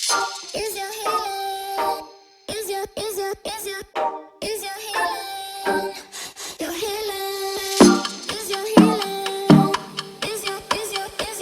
Is your healing? Is your healing? Your healing? Is your healing? Is your healing?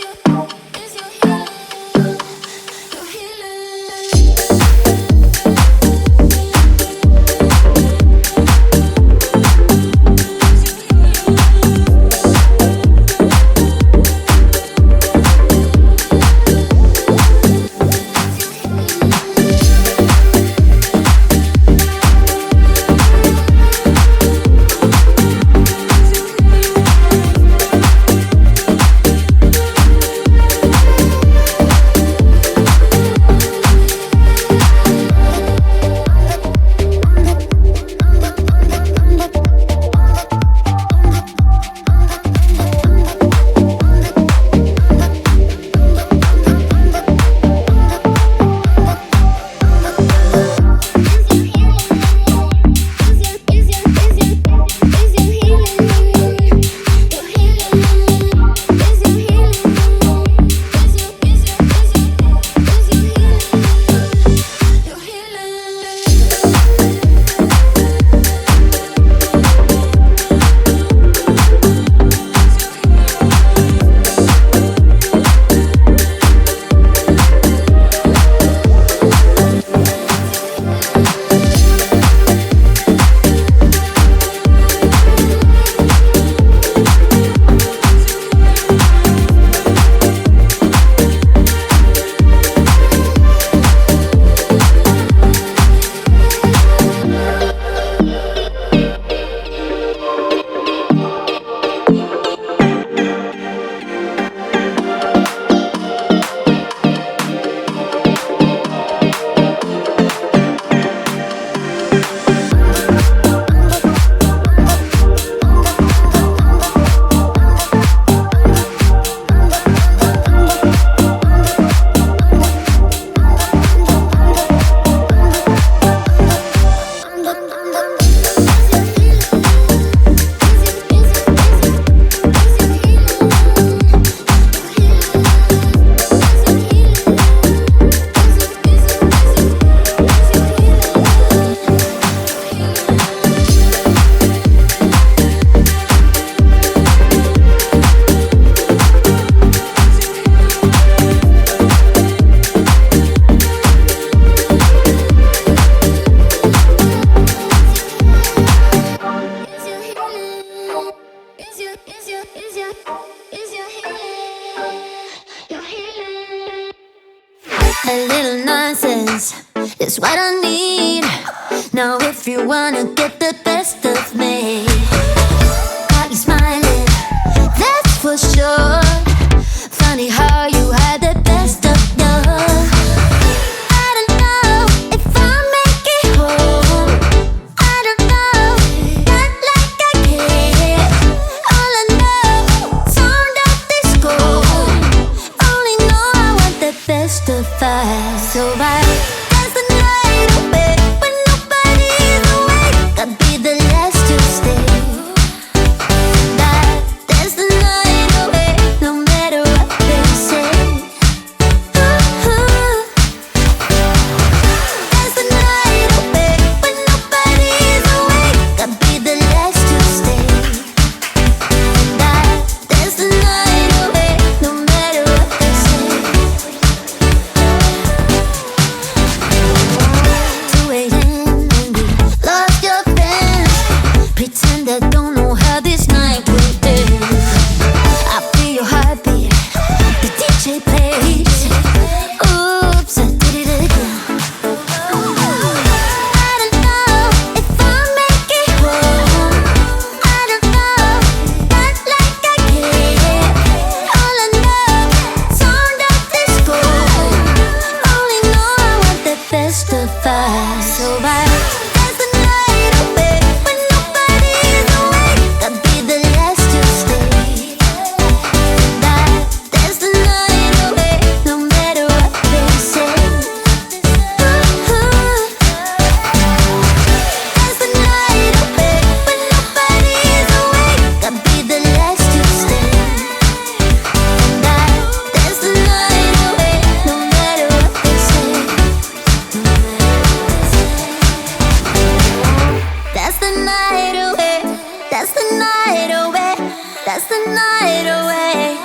Your A little nonsense is what I need. Now if you wanna get the best of me, got you smiling, that's for sure. Funny how you had the best of love. I don't know if I'll make it home. I don't know, not like I care. All I know, sound of disco. Only know I want the best of us. So I dance the night away when nobody's awake. I'll be the last to stay. Dance the night away, no matter what they say. Dance the night away when nobody's awake. I'll be the last to stay. Dance the night away, no matter what they say. Dance the night away, dance the night away.